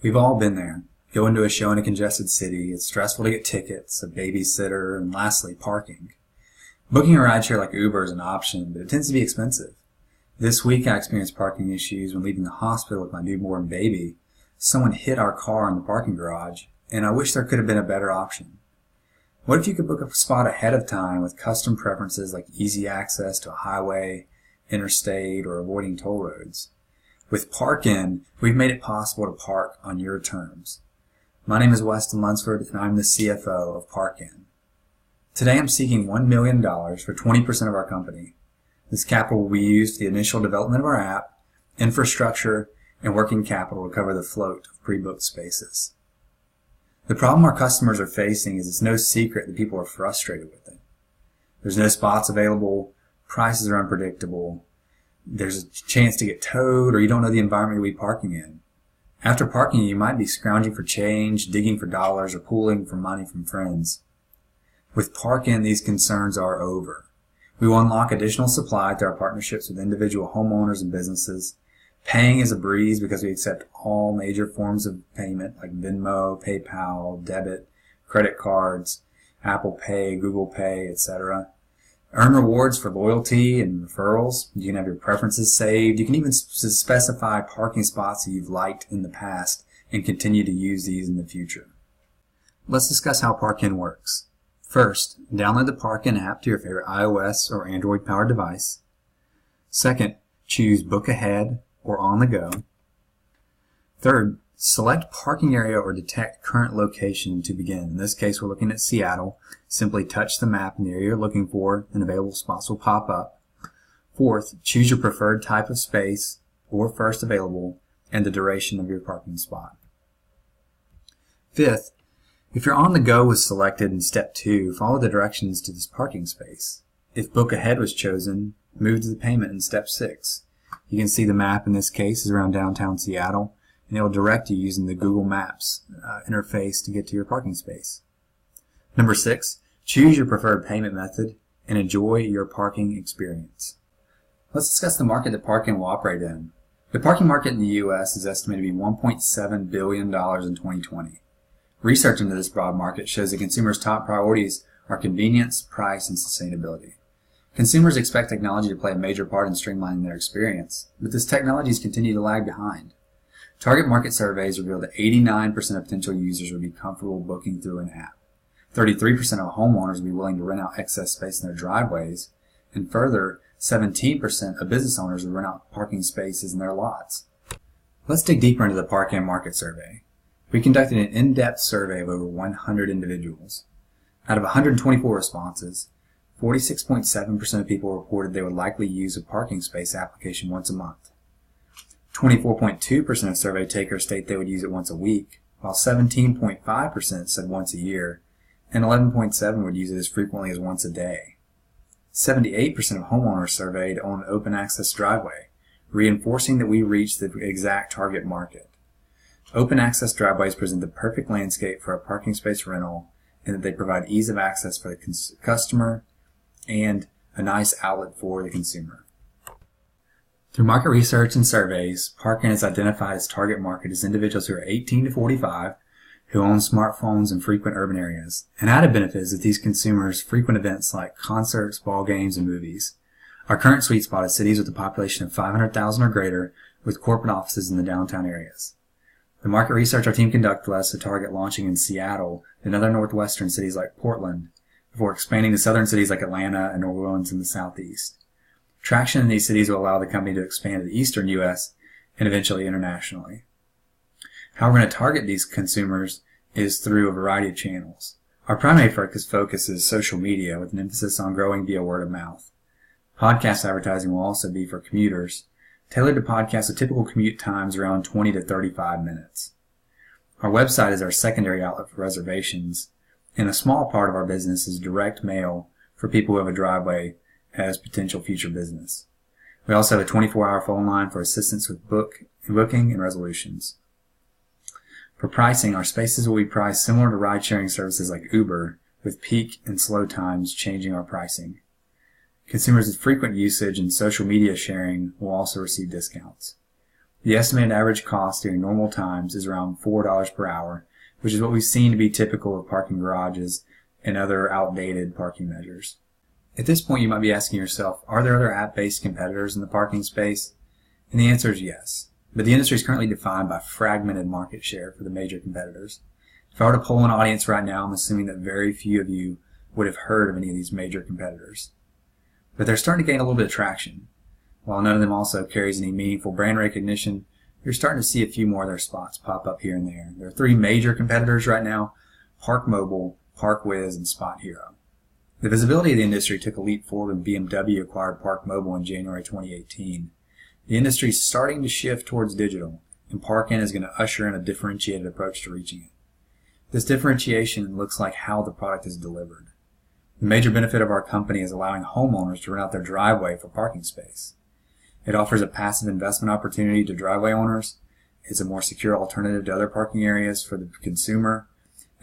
We've all been there. Go into a show in a congested city, it's stressful to get tickets, a babysitter, and lastly, parking. Booking a rideshare like Uber is an option, but it tends to be expensive. This week I experienced parking issues when leaving the hospital with my newborn baby. Someone hit our car in the parking garage, and I wish there could have been a better option. What if you could book a spot ahead of time with custom preferences like easy access to a highway, interstate, or avoiding toll roads? With Park-In, we've made it possible to park on your terms. My name is Weston Lunsford, and I'm the CFO of Park-In. Today I'm seeking $1 million for 20% of our company. This capital will be used for the initial development of our app, infrastructure, and working capital to cover the float of pre-booked spaces. The problem our customers are facing is it's no secret that people are frustrated with it. There's no spots available, prices are unpredictable, there's a chance to get towed, or you don't know the environment you'll be parking in. After parking, you might be scrounging for change, digging for dollars, or pooling for money from friends. With Park-In, these concerns are over. We will unlock additional supply through our partnerships with individual homeowners and businesses. Paying is a breeze because we accept all major forms of payment like Venmo, PayPal, debit, credit cards, Apple Pay, Google Pay, etc. Earn rewards for loyalty and referrals. You can have your preferences saved. You can even specify parking spots that you've liked in the past and continue to use these in the future. Let's discuss how Park-In works. First, download the Park-In app to your favorite iOS or Android-powered device. Second, choose Book Ahead or On the Go. Third, select parking area or detect current location to begin. In this case, we're looking at Seattle. Simply touch the map in the area you're looking for, and available spots will pop up. Fourth, choose your preferred type of space or first available and the duration of your parking spot. Fifth, if you're on the go was selected in step 2, follow the directions to this parking space. If Book Ahead was chosen, move to the payment in step 6. You can see the map in this case is around downtown Seattle, and it will direct you using the Google Maps interface to get to your parking space. Number 6, choose your preferred payment method and enjoy your parking experience. Let's discuss the market that Park-In will operate in. The parking market in the U.S. is estimated to be $1.7 billion in 2020. Research into this broad market shows that consumers' top priorities are convenience, price, and sustainability. Consumers expect technology to play a major part in streamlining their experience, but these technologies continue to lag behind. Target market surveys reveal that 89% of potential users would be comfortable booking through an app. 33% of homeowners would be willing to rent out excess space in their driveways, and further, 17% of business owners would rent out parking spaces in their lots. Let's dig deeper into the Park-In market survey. We conducted an in-depth survey of over 100 individuals. Out of 124 responses, 46.7% of people reported they would likely use a parking space application once a month. 24.2% of survey takers state they would use it once a week, while 17.5% said once a year, and 11.7% would use it as frequently as once a day. 78% of homeowners surveyed own an open access driveway, reinforcing that we reached the exact target market. Open access driveways present the perfect landscape for a parking space rental in that they provide ease of access for the customer and a nice outlet for the consumer. Through market research and surveys, Park-In has identified its target market as individuals who are 18 to 45 who own smartphones in frequent urban areas. An added benefit is that these consumers frequent events like concerts, ball games, and movies. Our current sweet spot is cities with a population of 500,000 or greater with corporate offices in the downtown areas. The market research our team conducted led us to target launching in Seattle and other northwestern cities like Portland, before expanding to southern cities like Atlanta and New Orleans in the southeast. Traction in these cities will allow the company to expand to the eastern U.S. and eventually internationally. How we're going to target these consumers is through a variety of channels. Our primary focus is social media, with an emphasis on growing via word of mouth. Podcast advertising will also be for commuters, tailored to podcasts with typical commute times around 20 to 35 minutes. Our website is our secondary outlet for reservations, and a small part of our business is direct mail for people who have a driveway as potential future business. We also have a 24-hour phone line for assistance with booking and resolutions. For pricing, our spaces will be priced similar to ride-sharing services like Uber, with peak and slow times changing our pricing. Consumers with frequent usage and social media sharing will also receive discounts. The estimated average cost during normal times is around $4 per hour, which is what we've seen to be typical of parking garages and other outdated parking measures. At this point, you might be asking yourself, are there other app-based competitors in the parking space? And the answer is yes. But the industry is currently defined by fragmented market share for the major competitors. If I were to poll an audience right now, I'm assuming that very few of you would have heard of any of these major competitors. But they're starting to gain a little bit of traction. While none of them also carries any meaningful brand recognition, you're starting to see a few more of their spots pop up here and there. There are three major competitors right now: Park Mobile, ParkWiz, and Spot Hero. The visibility of the industry took a leap forward when BMW acquired Park Mobile in January 2018. The industry is starting to shift towards digital, and Park-In is going to usher in a differentiated approach to reaching it. This differentiation looks like how the product is delivered. The major benefit of our company is allowing homeowners to rent out their driveway for parking space. It offers a passive investment opportunity to driveway owners. It's a more secure alternative to other parking areas for the consumer.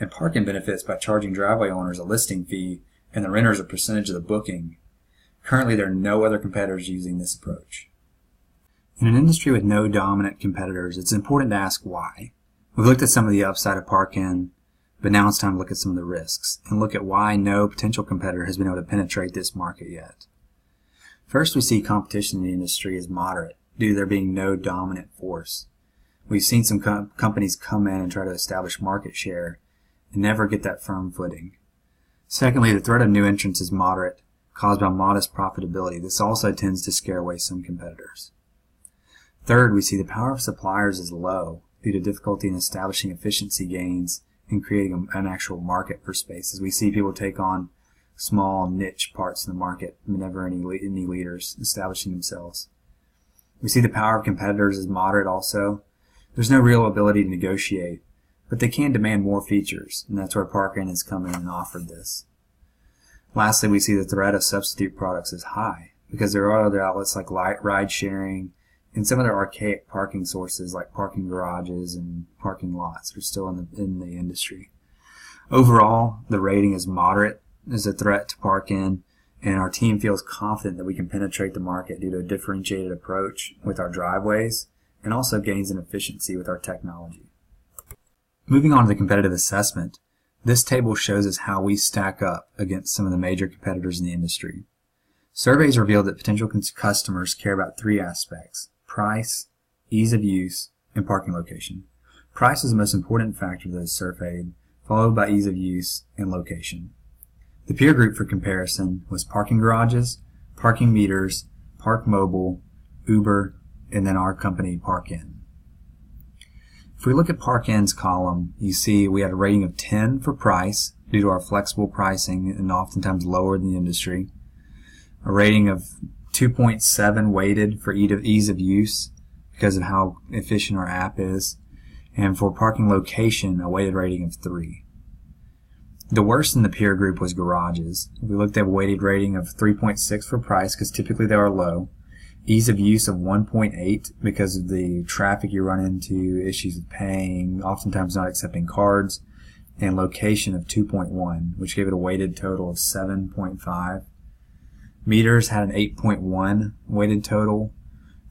And Park-In benefits by charging driveway owners a listing fee and the renters a percentage of the booking. Currently, there are no other competitors using this approach. In an industry with no dominant competitors, it's important to ask why. We've looked at some of the upside of Park-In, but now it's time to look at some of the risks and look at why no potential competitor has been able to penetrate this market yet. First, we see competition in the industry is moderate due to there being no dominant force. We've seen some companies come in and try to establish market share and never get that firm footing. Secondly, the threat of new entrants is moderate, caused by modest profitability. This also tends to scare away some competitors. Third, we see the power of suppliers is low due to difficulty in establishing efficiency gains and creating an actual market for spaces. We see people take on small niche parts of the market, but never any leaders establishing themselves. We see the power of competitors is moderate also. There's no real ability to negotiate, but they can demand more features, and that's where Park-In has come in and offered this. Lastly, we see the threat of substitute products is high because there are other outlets like ride sharing and some other archaic parking sources like parking garages and parking lots are still in the industry. Overall, the rating is moderate as a threat to Park-In, and our team feels confident that we can penetrate the market due to a differentiated approach with our driveways and also gains in efficiency with our technology. Moving on to the competitive assessment, this table shows us how we stack up against some of the major competitors in the industry. Surveys revealed that potential customers care about three aspects: price, ease of use, and parking location. Price is the most important factor that is surveyed, followed by ease of use and location. The peer group for comparison was parking garages, parking meters, Park Mobile, Uber, and then our company, Park-In. If we look at Park-In's column, you see we had a rating of 10 for price due to our flexible pricing and oftentimes lower than the industry. A rating of 2.7 weighted for ease of use because of how efficient our app is. And for parking location, a weighted rating of 3. The worst in the peer group was garages. We looked at a weighted rating of 3.6 for price because typically they are low. Ease of use of 1.8 because of the traffic you run into, issues with paying, oftentimes not accepting cards, and location of 2.1, which gave it a weighted total of 7.5. Meters had an 8.1 weighted total.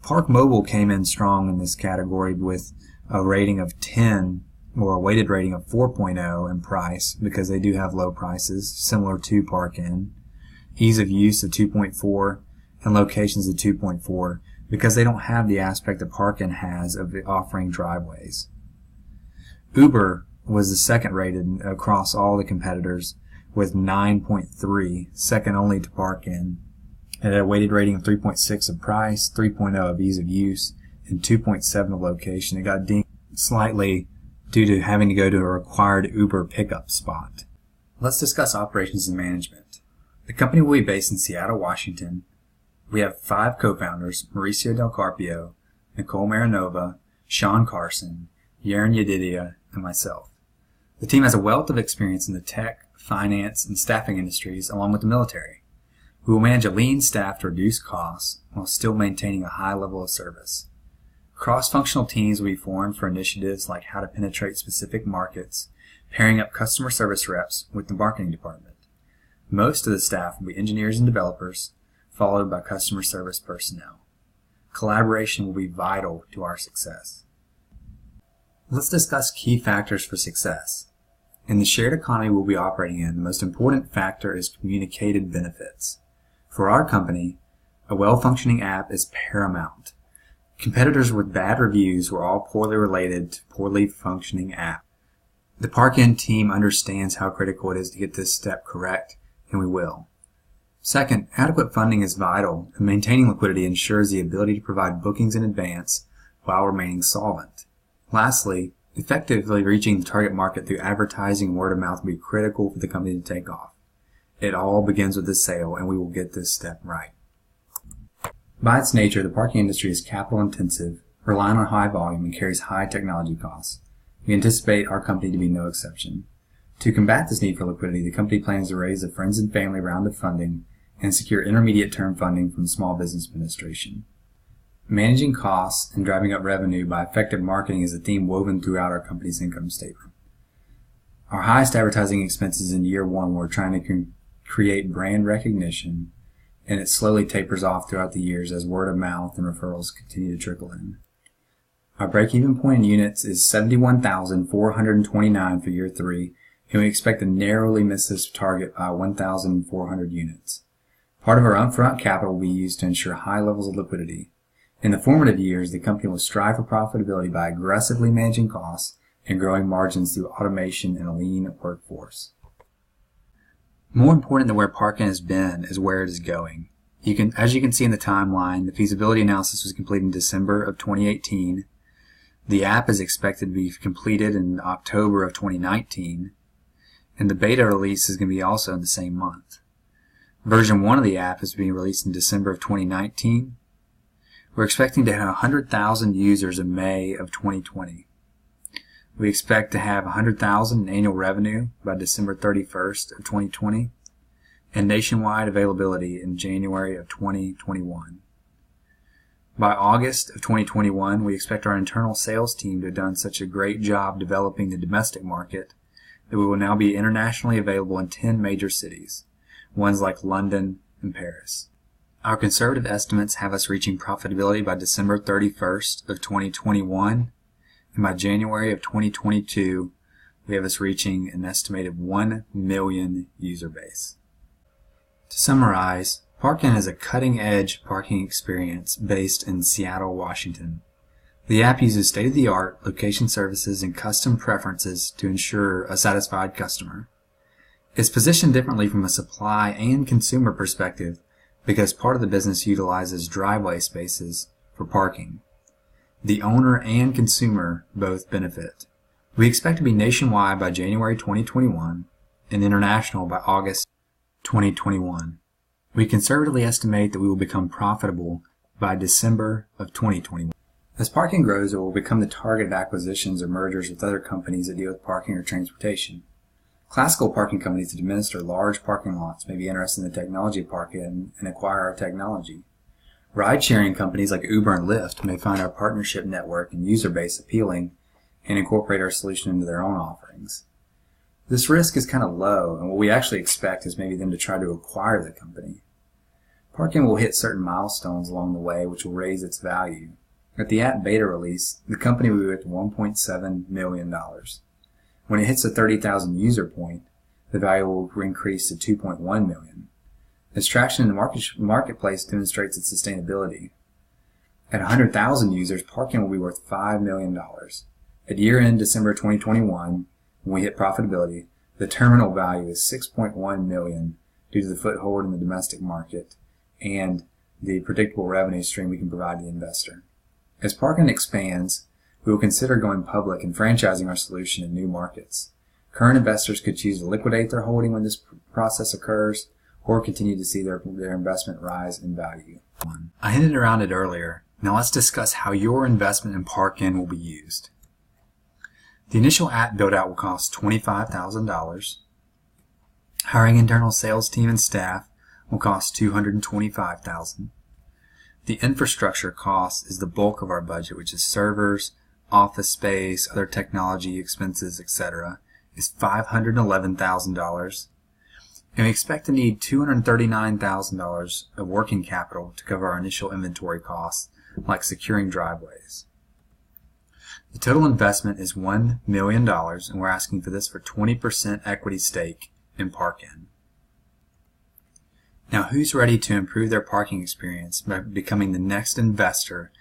Park Mobile came in strong in this category with a rating of 10, or a weighted rating of 4.0 in price because they do have low prices, similar to Park-In. Ease of use of 2.4 and locations of 2.4 because they don't have the aspect that Park-In has of offering driveways. Uber was the second rated across all the competitors with 9.3, second only to Park-In. It had a weighted rating of 3.6 of price, 3.0 of ease of use, and 2.7 of location. It got dinged slightly due to having to go to a required Uber pickup spot. Let's discuss operations and management. The company will be based in Seattle, Washington. We have 5 co-founders: Mauricio Del Carpio, Nicole Marinova, Sean Carson, Yaron Yedidia, and myself. The team has a wealth of experience in the tech, finance, and staffing industries, along with the military. We will manage a lean staff to reduce costs while still maintaining a high level of service. Cross-functional teams will be formed for initiatives like how to penetrate specific markets, pairing up customer service reps with the marketing department. Most of the staff will be engineers and developers, followed by customer service personnel. Collaboration will be vital to our success. Let's discuss key factors for success. In the shared economy we'll be operating in, the most important factor is communicated benefits. For our company, a well-functioning app is paramount. Competitors with bad reviews were all poorly related to poorly functioning app. The Parkin team understands how critical it is to get this step correct, and we will. Second, adequate funding is vital, and maintaining liquidity ensures the ability to provide bookings in advance while remaining solvent. Lastly, effectively reaching the target market through advertising and word of mouth will be critical for the company to take off. It all begins with the sale, and we will get this step right. By its nature, the parking industry is capital intensive, relying on high volume, and carries high technology costs. We anticipate our company to be no exception. To combat this need for liquidity, the company plans to raise a friends and family round of funding and secure intermediate term funding from the Small Business Administration. Managing costs and driving up revenue by effective marketing is a theme woven throughout our company's income statement. Our highest advertising expenses in year one were trying to create brand recognition, and it slowly tapers off throughout the years as word of mouth and referrals continue to trickle in. Our break-even point in units is 71,429 for year 3, and we expect to narrowly miss this target by 1,400 units. Part of our upfront capital will be used to ensure high levels of liquidity. In the formative years, the company will strive for profitability by aggressively managing costs and growing margins through automation and a lean workforce. More important than where Parkin has been is where it is going. As you can see in the timeline, the feasibility analysis was completed in December of 2018. The app is expected to be completed in October of 2019, and the beta release is going to be also in the same month. Version 1 of the app is being released in December of 2019. We're expecting to have 100,000 users in May of 2020. We expect to have 100,000 in annual revenue by December 31st of 2020 and nationwide availability in January of 2021. By August of 2021, we expect our internal sales team to have done such a great job developing the domestic market that we will now be internationally available in 10 major cities, ones like London and Paris. Our conservative estimates have us reaching profitability by December 31st of 2021, and by January of 2022, we have us reaching an estimated 1 million user base. To summarize, Parkin is a cutting-edge parking experience based in Seattle, Washington. The app uses state-of-the-art location services and custom preferences to ensure a satisfied customer. It's positioned differently from a supply and consumer perspective because part of the business utilizes driveway spaces for parking. The owner and consumer both benefit. We expect to be nationwide by January 2021 and international by August 2021. We conservatively estimate that we will become profitable by December of 2021. As parking grows, it will become the target of acquisitions or mergers with other companies that deal with parking or transportation. Classical parking companies that administer large parking lots may be interested in the technology of parking and acquire our technology. Ride-sharing companies like Uber and Lyft may find our partnership network and user base appealing and incorporate our solution into their own offerings. This risk is kind of low, and what we actually expect is maybe them to try to acquire the company. Parking will hit certain milestones along the way which will raise its value. At the app beta release, the company will be at $1.7 million. When it hits the 30,000 user point, the value will increase to $2.1 million. Its traction in the marketplace demonstrates its sustainability. At 100,000 users, Parking will be worth $5 million. At year-end December 2021, when we hit profitability, the terminal value is $6.1 million due to the foothold in the domestic market and the predictable revenue stream we can provide the investor. As Parkin expands, we will consider going public and franchising our solution in new markets. Current investors could choose to liquidate their holding when this process occurs or continue to see their investment rise in value. I hinted around it earlier. Now let's discuss how your investment in Parkin will be used. The initial app build-out will cost $25,000. Hiring internal sales team and staff will cost $225,000. The infrastructure cost is the bulk of our budget, which is servers, office space, other technology expenses, etc., is $511,000. And we expect to need $239,000 of working capital to cover our initial inventory costs like securing driveways. The total investment is $1 million, and we're asking for this for 20% equity stake in Park-In. Now, who's ready to improve their parking experience by becoming the next investor